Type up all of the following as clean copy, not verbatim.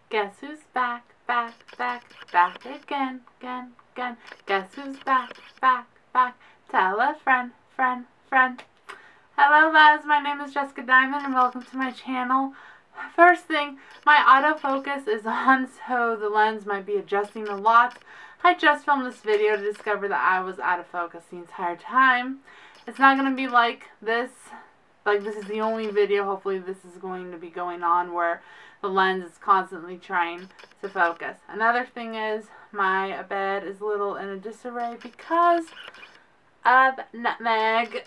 Guess who's back, back, back, back again, again, again. Guess who's back, back, back. Tell a friend, friend, friend. Hello loves, my name is Jessica Diamond and welcome to my channel. First thing, my autofocus is on, so the lens might be adjusting a lot. I just filmed this video to discover that I was out of focus the entire time. It's not going to be like this. Like, this is the only video, hopefully this is going to be going on, where the lens is constantly trying to focus. Another thing is, my bed is a little in a disarray because of Nutmeg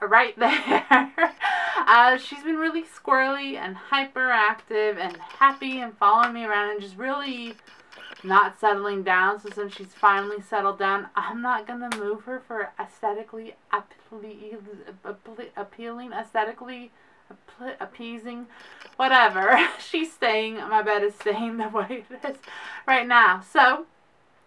right there. She's been really squirrely and hyperactive and happy and following me around and just really not settling down. So since she's finally settled down, I'm not going to move her for aesthetically appealing, aesthetically appeasing, whatever. She's staying, my bed is staying the way it is right now. So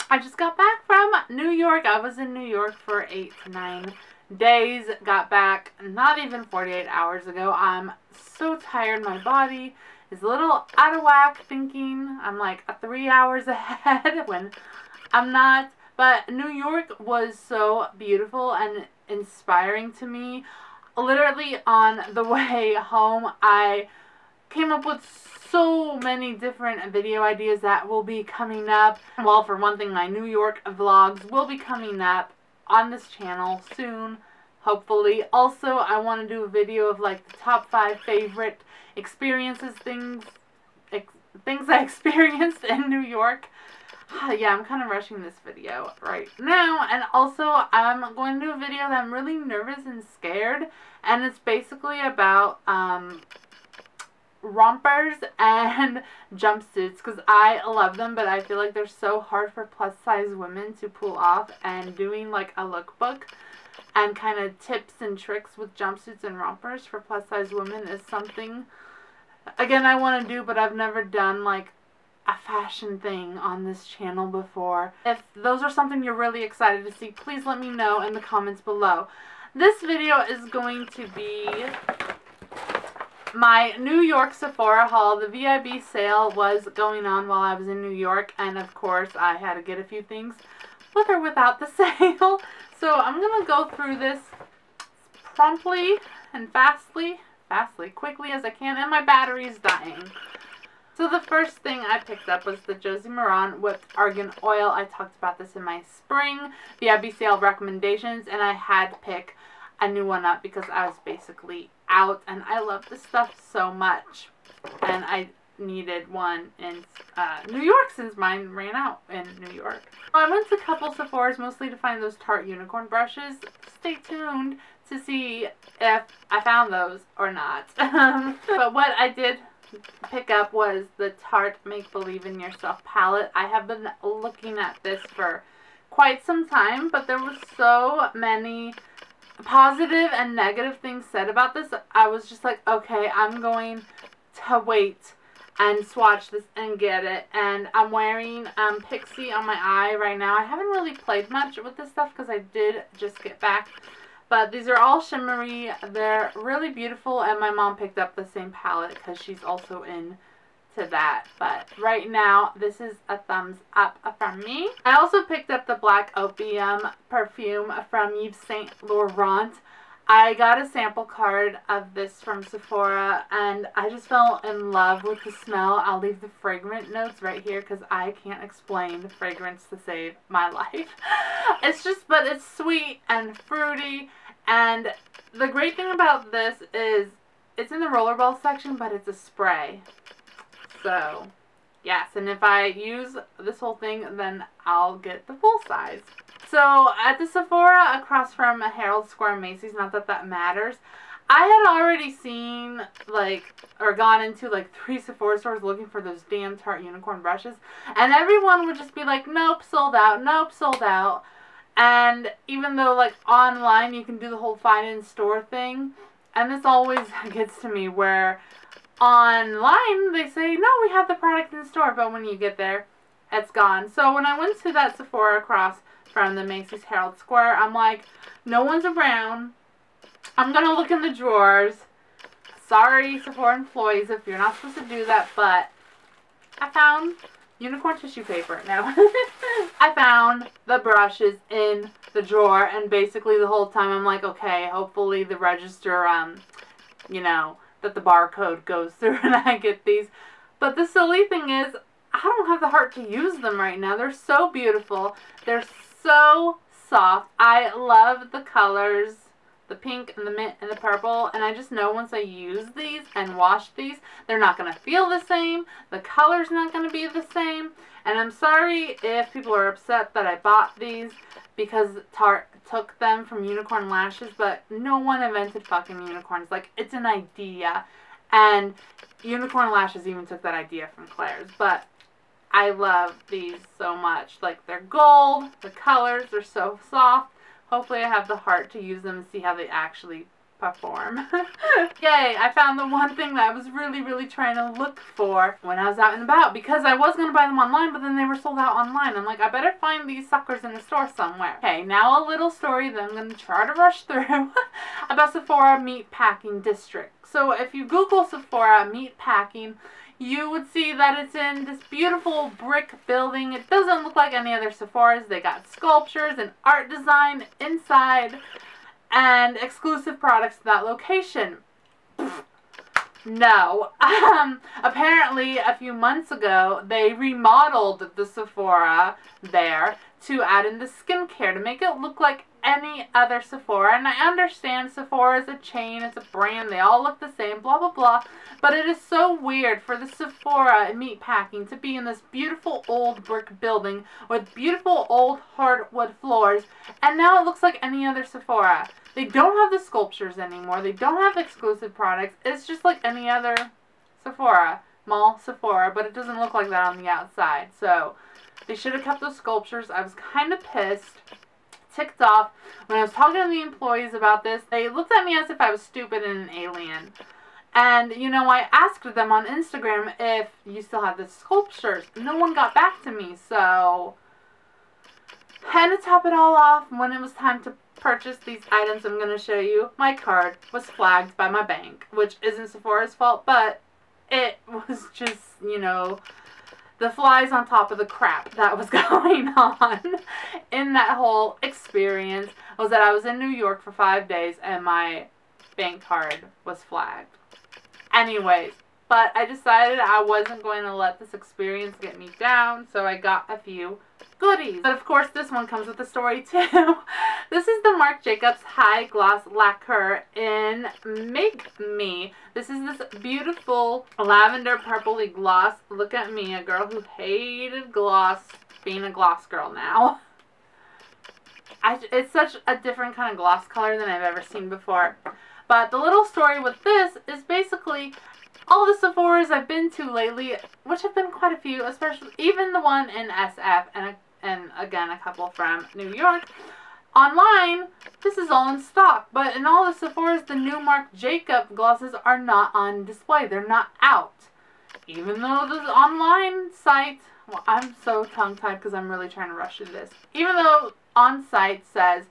I just got back from New York. I was in New York for 8 to 9 days. Got back not even 48 hours ago. I'm so tired. My body is a little out of whack, thinking I'm like 3 hours ahead when I'm not. But New York was so beautiful and inspiring to me. Literally on the way home, I came up with so many different video ideas that will be coming up. Well, for one thing, my New York vlogs will be coming up on this channel soon, hopefully. Also, I want to do a video of like the top 5 favorite experiences, things I experienced in New York. Yeah, I'm kind of rushing this video right now. And also, I'm going to do a video that I'm really nervous and scared. And it's basically about rompers and jumpsuits, because I love them, but I feel like they're so hard for plus size women to pull off. And doing like a lookbook and kind of tips and tricks with jumpsuits and rompers for plus size women is something, again, I want to do, but I've never done like a fashion thing on this channel before. If those are something you're really excited to see, please let me know in the comments below. This video is going to be my New York Sephora haul. The VIB sale was going on while I was in New York, and of course I had to get a few things with or without the sale. So I'm going to go through this promptly and quickly as I can, and my battery is dying. So the first thing I picked up was the Josie Maran Whipped Argan Oil. I talked about this in my spring VIB sale recommendations, and I had to pick a new one up because I was basically out, and I love this stuff so much, and I needed one in New York since mine ran out in New York. I went to a couple Sephoras mostly to find those Tarte unicorn brushes. Stay tuned to see if I found those or not. But what I did pick up was the Tarte Make Believe in Yourself palette. I have been looking at this for quite some time, but there were so many positive and negative things said about this. I was just like, okay, I'm going to wait and swatch this and get it. And I'm wearing Pixie on my eye right now. I haven't really played much with this stuff because I did just get back. But these are all shimmery. They're really beautiful, and my mom picked up the same palette because she's also into that. But right now, this is a thumbs up from me. I also picked up the Black Opium perfume from Yves Saint Laurent. I got a sample card of this from Sephora, and I just fell in love with the smell. I'll leave the fragrant notes right here because I can't explain the fragrance to save my life. It's just, but it's sweet and fruity, and the great thing about this is it's in the rollerball section, but it's a spray. So, yes, and if I use this whole thing, then I'll get the full size. So, at the Sephora across from Herald Square Macy's, not that that matters, I had already seen, like, or gone into, like, 3 Sephora stores looking for those damn Tarte unicorn brushes, and everyone would just be like, nope, sold out, nope, sold out. And even though, like, online you can do the whole find in store thing, and this always gets to me where online they say, no, we have the product in store, but when you get there, it's gone. So when I went to that Sephora across from the Macy's Herald Square, I'm like, no one's around. I'm gonna look in the drawers. Sorry, Sephora employees, if you're not supposed to do that, but I found unicorn tissue paper. No. I found the brushes in the drawer, and basically the whole time I'm like, okay, hopefully the register, you know, that the barcode goes through and I get these. But the silly thing is, I don't have the heart to use them right now. They're so beautiful. They're so soft. I love the colors, the pink and the mint and the purple, and I just know once I use these and wash these, they're not going to feel the same. The color's not going to be the same. And I'm sorry if people are upset that I bought these because Tarte took them from unicorn lashes, but no one invented fucking unicorns. Like, it's an idea. And unicorn lashes even took that idea from Claire's. But I love these so much. Like, they're gold, the colors are so soft. Hopefully I have the heart to use them and see how they actually perform. Yay, I found the one thing that I was really trying to look for when I was out and about, because I was going to buy them online, but then they were sold out online. I'm like, I better find these suckers in the store somewhere. Okay, now a little story that I'm going to try to rush through about Sephora Meatpacking District. So if you Google Sephora Meatpacking, you would see that it's in this beautiful brick building. It doesn't look like any other Sephora's. They got sculptures and art design inside and exclusive products to that location. No. Apparently, a few months ago, they remodeled the Sephora there to add in the skincare to make it look like any other Sephora. And I understand Sephora is a chain, it's a brand, they all look the same, blah blah blah. But it is so weird for the Sephora Meatpacking to be in this beautiful old brick building with beautiful old hardwood floors, and now it looks like any other Sephora. They don't have the sculptures anymore, they don't have exclusive products, it's just like any other Sephora, mall Sephora, but it doesn't look like that on the outside. So they should have kept those sculptures. I was kind of pissed, ticked off. When I was talking to the employees about this, they looked at me as if I was stupid and an alien. And, you know, I asked them on Instagram if you still have the sculptures. No one got back to me, so... And to top it all off, when it was time to purchase these items I'm going to show you, my card was flagged by my bank, which isn't Sephora's fault, but it was just, you know, the flies on top of the crap that was going on in that whole experience was that I was in New York for 5 days and my bank card was flagged. Anyways, but I decided I wasn't going to let this experience get me down, so I got a few goodies. But of course, this one comes with a story too. This is the Marc Jacobs High Gloss Lacquer in Make Me. This is this beautiful lavender purpley gloss. Look at me, a girl who hated gloss, being a gloss girl now. It's such a different kind of gloss color than I've ever seen before. But the little story with this is basically all the Sephoras I've been to lately, which have been quite a few, especially even the one in SF and again a couple from New York. Online, this is all in stock, but in all the Sephoras, the new Marc Jacobs glosses are not on display. They're not out. Even though the online site, well, I'm so tongue-tied because I'm really trying to rush through this. Even though on site says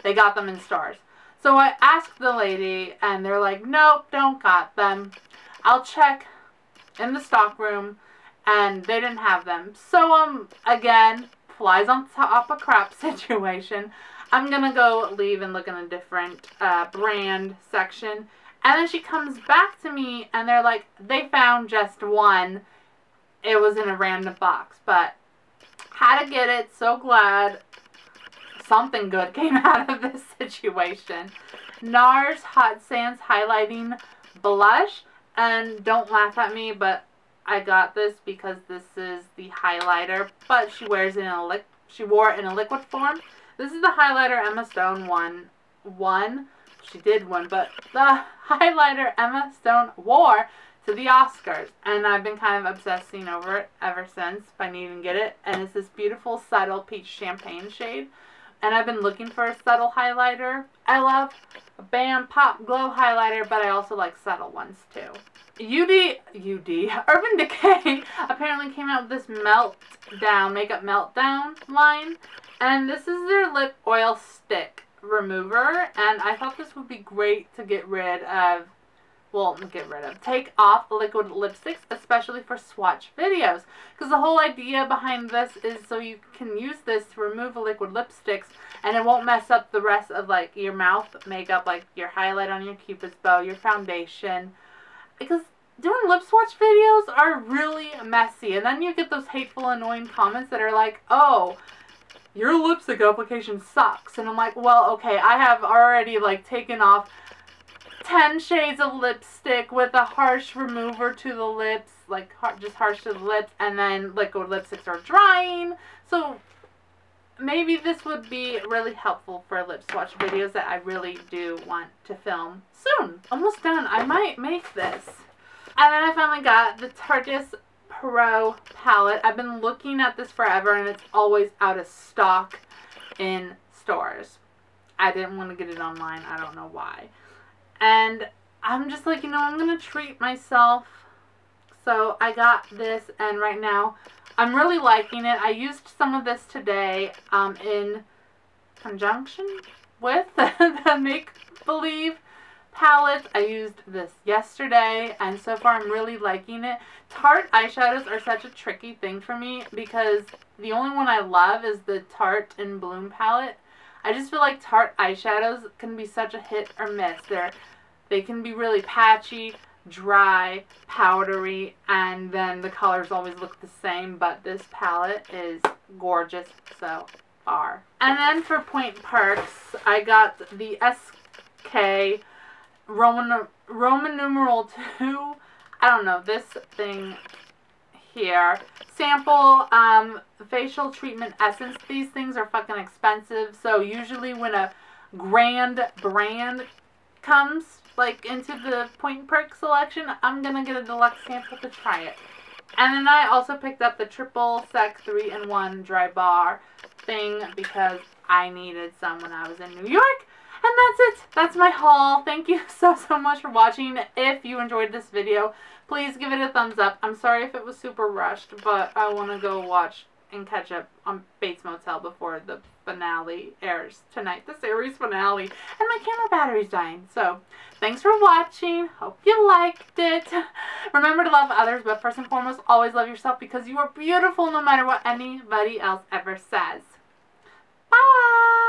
they got them in stores. So I asked the lady, and they're like, nope, don't got them. I'll check in the stock room, and they didn't have them. So, again, flies on top of crap situation. I'm gonna go leave and look in a different brand section. And then she comes back to me, and they're like, they found just one. It was in a random box, but had to get it. So glad something good came out of this situation. NARS Hot Sands Highlighting Blush. And don't laugh at me, but I got this because this is the highlighter, but she wears it in she wore it in a liquid form. This is the highlighter Emma Stone won. She did win, but the highlighter Emma Stone wore to the Oscars, and I've been kind of obsessing over it ever since, if I need to get it. And it's this beautiful subtle peach champagne shade, and I've been looking for a subtle highlighter. I love a Bam Pop Glow highlighter, but I also like subtle ones too. Urban Decay apparently came out with this makeup meltdown line, and this is their lip oil stick remover, and I thought this would be great to get rid of well, get rid of, take off liquid lipsticks, especially for swatch videos. Because the whole idea behind this is so you can use this to remove liquid lipsticks and it won't mess up the rest of like your mouth makeup, like your highlight on your Cupid's bow, your foundation. Because doing lip swatch videos are really messy. And then you get those hateful, annoying comments that are like, oh, your lipstick application sucks. And I'm like, well, okay, I have already like taken off 10 shades of lipstick with a harsh remover to the lips, like just harsh to the lips, and then liquid lipsticks are drying. So maybe this would be really helpful for lip swatch videos that I really do want to film soon. Almost done. I might make this. And then I finally got the Tarte Pro palette. I've been looking at this forever and it's always out of stock in stores. I didn't want to get it online. I don't know why. And I'm just like, you know, I'm going to treat myself. So I got this, and right now I'm really liking it. I used some of this today in conjunction with the Make Believe palette. I used this yesterday, and so far I'm really liking it. Tarte eyeshadows are such a tricky thing for me because the only one I love is the Tarte in Bloom palette. I just feel like Tarte eyeshadows can be such a hit or miss. They can be really patchy, dry, powdery, and then the colors always look the same, but this palette is gorgeous so far. And then for Point Perks, I got the SK Roman numeral 2, I don't know, this thing here, sample facial treatment essence. These things are fucking expensive, so usually when a grand brand comes like into the Point Perk selection, I'm gonna get a deluxe sample to try it. And then I also picked up the triple sec 3-in-1 dry bar thing because I needed some when I was in New York. And that's it. That's my haul. Thank you so much for watching. If you enjoyed this video, please give it a thumbs up. I'm sorry if it was super rushed, but I want to go watch and catch up on Bates Motel before the finale airs tonight. The series finale. And my camera battery's dying. So, thanks for watching. Hope you liked it. Remember to love others, but first and foremost, always love yourself because you are beautiful no matter what anybody else ever says. Bye!